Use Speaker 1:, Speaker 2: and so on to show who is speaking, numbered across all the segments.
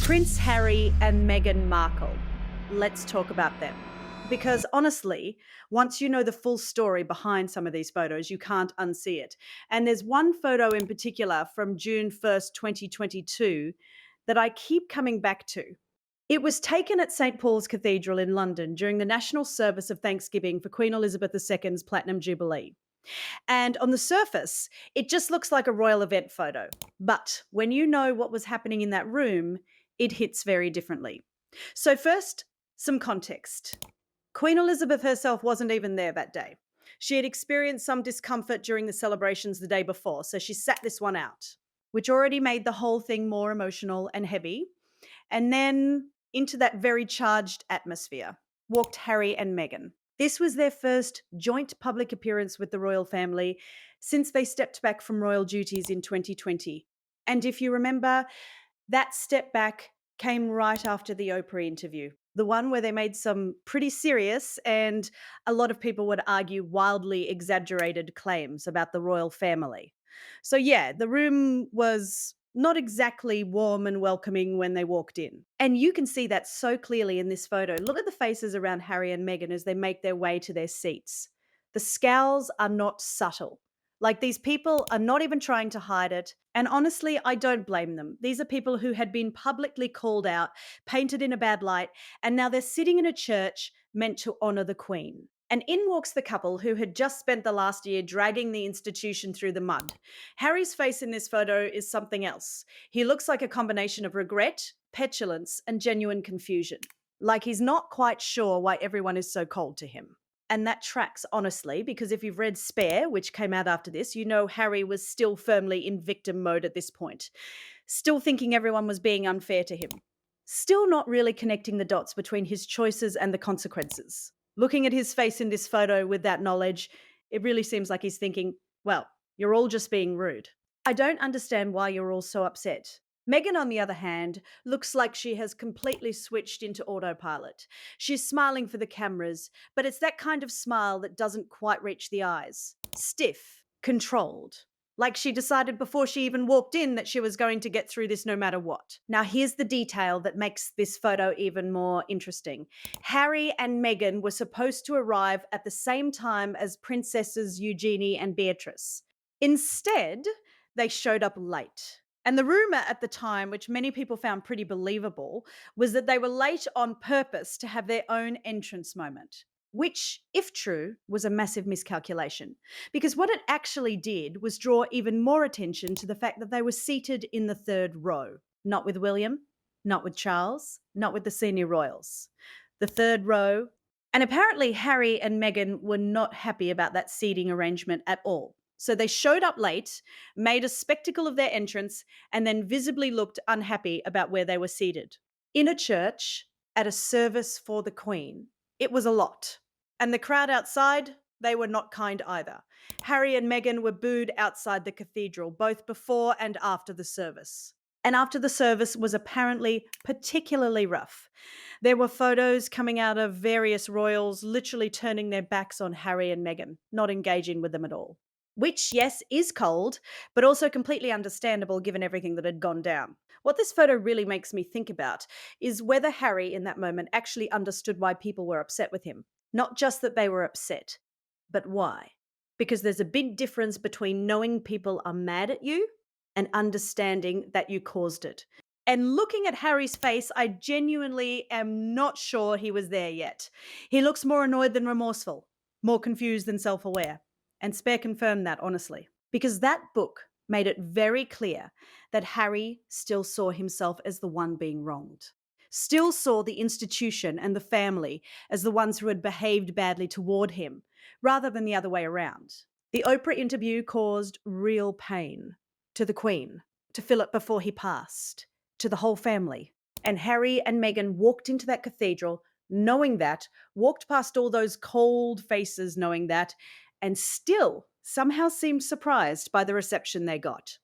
Speaker 1: Prince Harry and Meghan Markle. Let's talk about them. Because honestly, once you know the full story behind some of these photos, you can't unsee it. And there's one photo in particular from June 1st, 2022, that I keep coming back to. It was taken at St. Paul's Cathedral in London during the national service of Thanksgiving for Queen Elizabeth II's Platinum Jubilee. And on the surface, it just looks like a royal event photo. But when you know what was happening in that room, it hits very differently. So, first, some context. Queen Elizabeth herself wasn't even there that day. She had experienced some discomfort during the celebrations the day before, so she sat this one out, which already made the whole thing more emotional and heavy. And then into that very charged atmosphere walked Harry and Meghan. This was their first joint public appearance with the royal family since they stepped back from royal duties in 2020. And if you remember, that step back came right after the Oprah interview, the one where they made some pretty serious and a lot of people would argue wildly exaggerated claims about the royal family. So, yeah, the room was not exactly warm and welcoming when they walked in. And you can see that so clearly in this photo. Look at the faces around Harry and Meghan as they make their way to their seats. The scowls are not subtle. Like, these people are not even trying to hide it. And honestly, I don't blame them. These are people who had been publicly called out, painted in a bad light, and now they're sitting in a church meant to honour the Queen. And in walks the couple who had just spent the last year dragging the institution through the mud. Harry's face in this photo is something else. He looks like a combination of regret, petulance, and genuine confusion. Like he's not quite sure why everyone is so cold to him. And that tracks, honestly, because if you've read Spare, which came out after this, you know Harry was still firmly in victim mode at this point, still thinking everyone was being unfair to him, still not really connecting the dots between his choices and the consequences. Looking at his face in this photo with that knowledge, it really seems like he's thinking, well, you're all just being rude. I don't understand why you're all so upset. Meghan, on the other hand, looks like she has completely switched into autopilot. She's smiling for the cameras, but it's that kind of smile that doesn't quite reach the eyes. Stiff, controlled. Like she decided before she even walked in that she was going to get through this no matter what. Now, here's the detail that makes this photo even more interesting. Harry and Meghan were supposed to arrive at the same time as Princesses Eugenie and Beatrice. Instead, they showed up late. And the rumor at the time, which many people found pretty believable, was that they were late on purpose to have their own entrance moment, which, if true, was a massive miscalculation. Because what it actually did was draw even more attention to the fact that they were seated in the third row. Not with William, not with Charles, not with the senior royals. The third row. And apparently Harry and Meghan were not happy about that seating arrangement at all. So they showed up late, made a spectacle of their entrance, and then visibly looked unhappy about where they were seated. In a church, at a service for the Queen, it was a lot. And the crowd outside, they were not kind either. Harry and Meghan were booed outside the cathedral, both before and after the service. And after the service was apparently particularly rough. There were photos coming out of various royals literally turning their backs on Harry and Meghan, not engaging with them at all. Which, yes, is cold, but also completely understandable given everything that had gone down. What this photo really makes me think about is whether Harry in that moment actually understood why people were upset with him. Not just that they were upset, but why. Because there's a big difference between knowing people are mad at you and understanding that you caused it. And looking at Harry's face, I genuinely am not sure he was there yet. He looks more annoyed than remorseful, more confused than self-aware. And Spare confirmed that, honestly, because that book made it very clear that Harry still saw himself as the one being wronged, still saw the institution and the family as the ones who had behaved badly toward him, rather than the other way around. The Oprah interview caused real pain to the Queen, to Philip before he passed, to the whole family. And Harry and Meghan walked into that cathedral knowing that, walked past all those cold faces knowing that, and still somehow seemed surprised by the reception they got.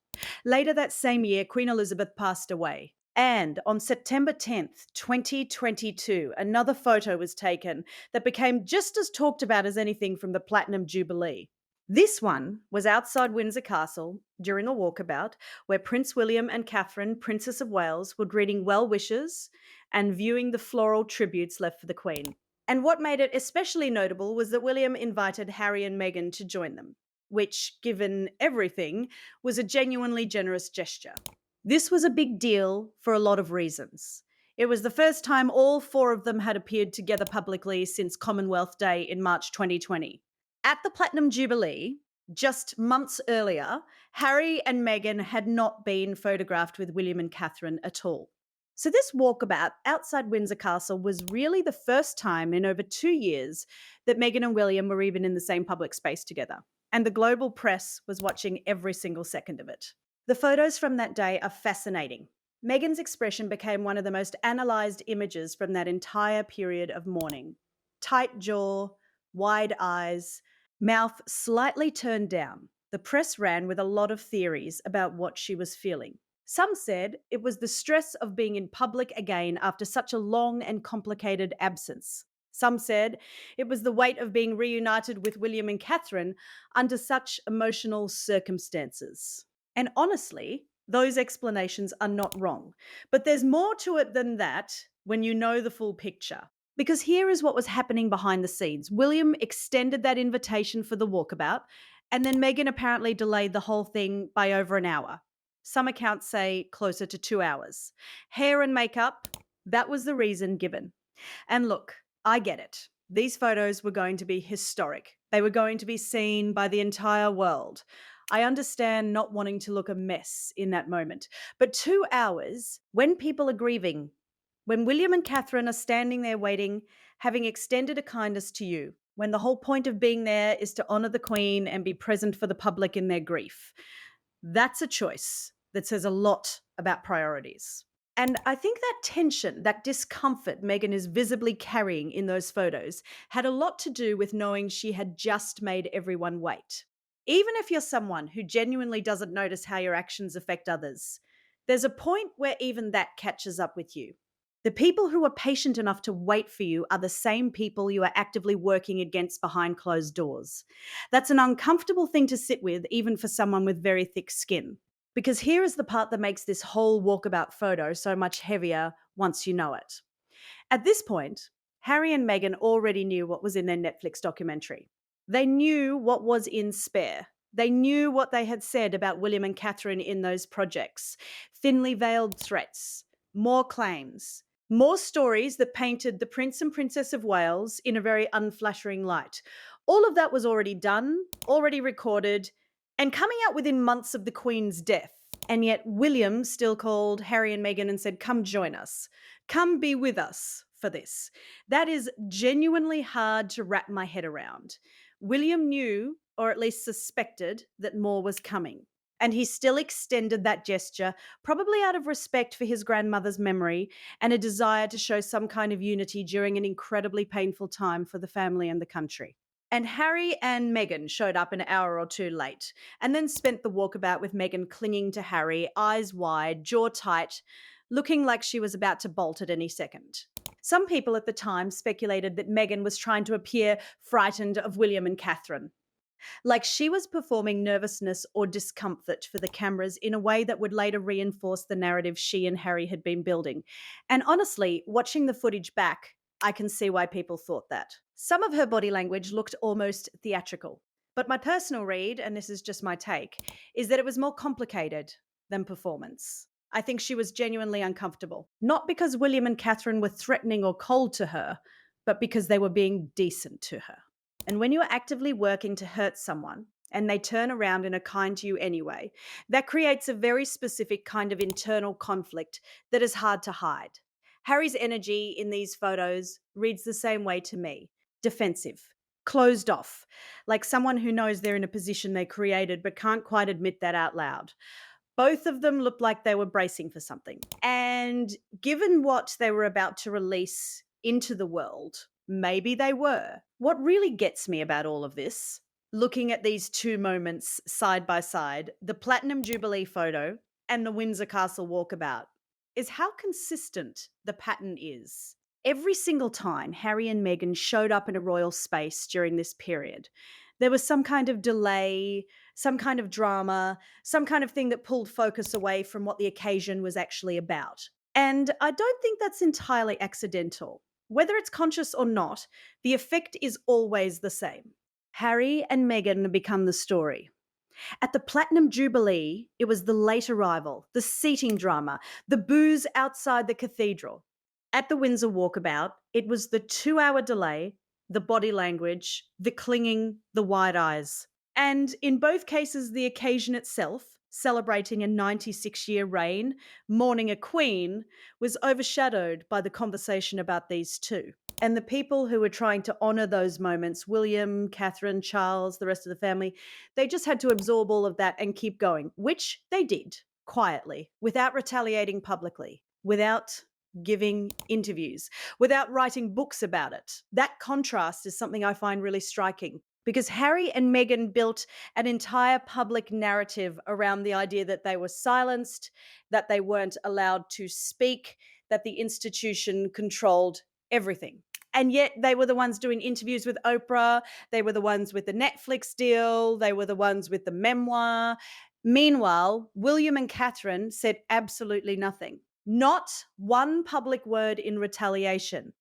Speaker 1: Later that same year, Queen Elizabeth passed away. And on September 10th, 2022, another photo was taken that became just as talked about as anything from the Platinum Jubilee. This one was outside Windsor Castle during a walkabout where Prince William and Catherine, Princess of Wales, were greeting well wishes and viewing the floral tributes left for the Queen. And what made it especially notable was that William invited Harry and Meghan to join them, which, given everything, was a genuinely generous gesture. This was a big deal for a lot of reasons. It was the first time all four of them had appeared together publicly since Commonwealth Day in March 2020. At the Platinum Jubilee, just months earlier, Harry and Meghan had not been photographed with William and Catherine at all. So, this walkabout outside Windsor Castle was really the first time in over 2 years that Meghan and William were even in the same public space together. And the global press was watching every single second of it. The photos from that day are fascinating. Meghan's expression became one of the most analysed images from that entire period of mourning. Tight jaw, wide eyes, mouth slightly turned down. The press ran with a lot of theories about what she was feeling. Some said it was the stress of being in public again after such a long and complicated absence. Some said it was the weight of being reunited with William and Catherine under such emotional circumstances. And honestly, those explanations are not wrong. But there's more to it than that when you know the full picture. Because here is what was happening behind the scenes. William extended that invitation for the walkabout, and then Meghan apparently delayed the whole thing by over an hour. Some accounts say closer to 2 hours. Hair and makeup, that was the reason given. And look, I get it. These photos were going to be historic. They were going to be seen by the entire world. I understand not wanting to look a mess in that moment. But 2 hours, when people are grieving, when William and Catherine are standing there waiting, having extended a kindness to you, when the whole point of being there is to honour the Queen and be present for the public in their grief, that's a choice that says a lot about priorities. And I think that tension, that discomfort Meghan is visibly carrying in those photos had a lot to do with knowing she had just made everyone wait. Even if you're someone who genuinely doesn't notice how your actions affect others, there's a point where even that catches up with you. The people who are patient enough to wait for you are the same people you are actively working against behind closed doors. That's an uncomfortable thing to sit with, even for someone with very thick skin. Because here is the part that makes this whole walkabout photo so much heavier once you know it. At this point, Harry and Meghan already knew what was in their Netflix documentary. They knew what was in Spare. They knew what they had said about William and Catherine in those projects. Thinly veiled threats, more claims, more stories that painted the Prince and Princess of Wales in a very unflattering light. All of that was already done, already recorded, and coming out within months of the Queen's death. And yet William still called Harry and Meghan and said, "Come join us. Come be with us for this." That is genuinely hard to wrap my head around. William knew, or at least suspected, that more was coming. And he still extended that gesture, probably out of respect for his grandmother's memory and a desire to show some kind of unity during an incredibly painful time for the family and the country. And Harry and Meghan showed up an hour or two late and then spent the walkabout with Meghan clinging to Harry, eyes wide, jaw tight, looking like she was about to bolt at any second. Some people at the time speculated that Meghan was trying to appear frightened of William and Catherine, like she was performing nervousness or discomfort for the cameras in a way that would later reinforce the narrative she and Harry had been building. And honestly, watching the footage back, I can see why people thought that. Some of her body language looked almost theatrical. But my personal read, and this is just my take, is that it was more complicated than performance. I think she was genuinely uncomfortable. Not because William and Catherine were threatening or cold to her, but because they were being decent to her. And when you are actively working to hurt someone and they turn around and are kind to you anyway, that creates a very specific kind of internal conflict that is hard to hide. Harry's energy in these photos reads the same way to me: defensive, closed off, like someone who knows they're in a position they created but can't quite admit that out loud. Both of them looked like they were bracing for something. And given what they were about to release into the world, maybe they were. What really gets me about all of this, looking at these two moments side by side, the Platinum Jubilee photo and the Windsor Castle walkabout, is how consistent the pattern is. Every single time Harry and Meghan showed up in a royal space during this period, There was some kind of delay, some kind of drama, some kind of thing that pulled focus away from what the occasion was actually about. And I don't think that's entirely accidental. Whether it's conscious or not, the effect is always the same. Harry and Meghan become the story. At the Platinum Jubilee, it was the late arrival, the seating drama, the booze outside the cathedral. At the Windsor walkabout, it was the 2 hour delay, the body language, the clinging, the wide eyes. And in both cases, the occasion itself, celebrating a 96-year reign, mourning a queen, was overshadowed by the conversation about these two. And the people who were trying to honour those moments, William, Catherine, Charles, the rest of the family, they just had to absorb all of that and keep going, which they did quietly, without retaliating publicly, without giving interviews, without writing books about it. That contrast is something I find really striking because Harry and Meghan built an entire public narrative around the idea that they were silenced, that they weren't allowed to speak, that the institution controlled everything. And yet they were the ones doing interviews with Oprah. They were the ones with the Netflix deal. They were the ones with the memoir. Meanwhile, William and Catherine said absolutely nothing. Not one public word in retaliation.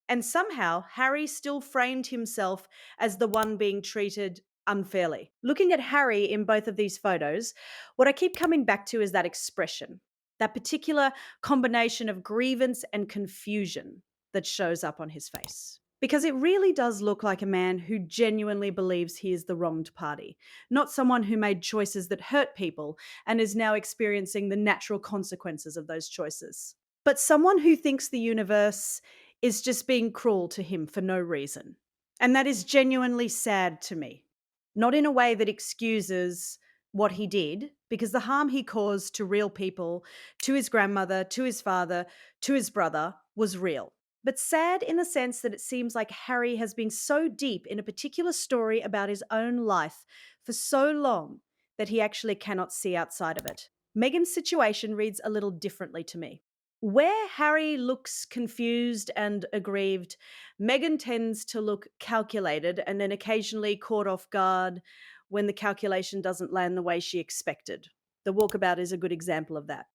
Speaker 1: And somehow, Harry still framed himself as the one being treated unfairly. Looking at Harry in both of these photos, what I keep coming back to is that expression, that particular combination of grievance and confusion that shows up on his face. Because it really does look like a man who genuinely believes he is the wronged party, not someone who made choices that hurt people and is now experiencing the natural consequences of those choices, but someone who thinks the universe is just being cruel to him for no reason. And that is genuinely sad to me. Not in a way that excuses what he did, because the harm he caused to real people, to his grandmother, to his father, to his brother, was real. But sad in the sense that it seems like Harry has been so deep in a particular story about his own life for so long that he actually cannot see outside of it. Meghan's situation reads a little differently to me. Where Harry looks confused and aggrieved, Meghan tends to look calculated and then occasionally caught off guard when the calculation doesn't land the way she expected. The walkabout is a good example of that.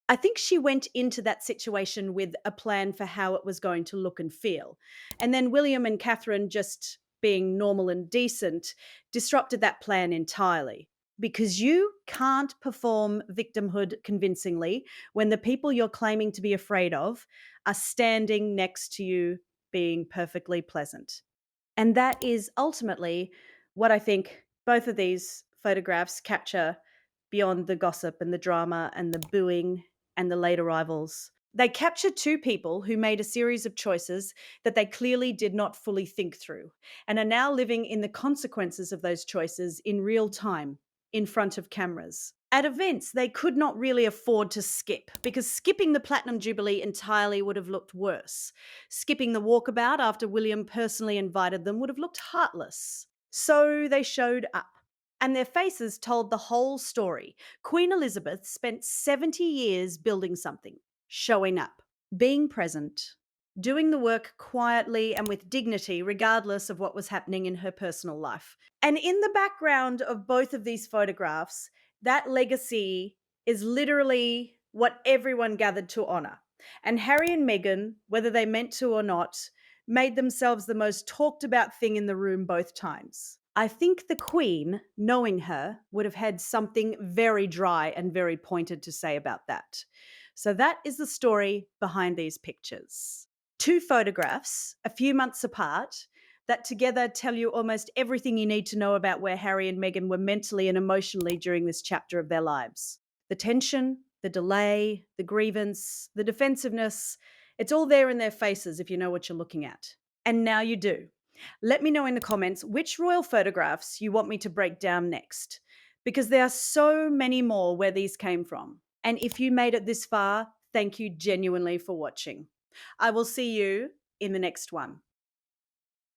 Speaker 1: I think she went into that situation with a plan for how it was going to look and feel. And then William and Catherine, just being normal and decent, disrupted that plan entirely. Because you can't perform victimhood convincingly when the people you're claiming to be afraid of are standing next to you being perfectly pleasant. And that is ultimately what I think both of these photographs capture beyond the gossip and the drama and the booing and the late arrivals. They capture two people who made a series of choices that they clearly did not fully think through and are now living in the consequences of those choices in real time in front of cameras. At events they could not really afford to skip because skipping the Platinum Jubilee entirely would have looked worse. Skipping the walkabout after William personally invited them would have looked heartless. So they showed up. And their faces told the whole story. Queen Elizabeth spent 70 years building something, showing up, being present, doing the work quietly and with dignity, regardless of what was happening in her personal life. And in the background of both of these photographs, that legacy is literally what everyone gathered to honour. And Harry and Meghan, whether they meant to or not, made themselves the most talked about thing in the room both times. I think the Queen, knowing her, would have had something very dry and very pointed to say about that. So that is the story behind these pictures. Two photographs, a few months apart, that together tell you almost everything you need to know about where Harry and Meghan were mentally and emotionally during this chapter of their lives. The tension, the delay, the grievance, the defensiveness, it's all there in their faces if you know what you're looking at. And now you do. Let me know in the comments which royal photographs you want me to break down next, because there are so many more where these came from. And if you made it this far, thank you genuinely for watching. I will see you in the next one.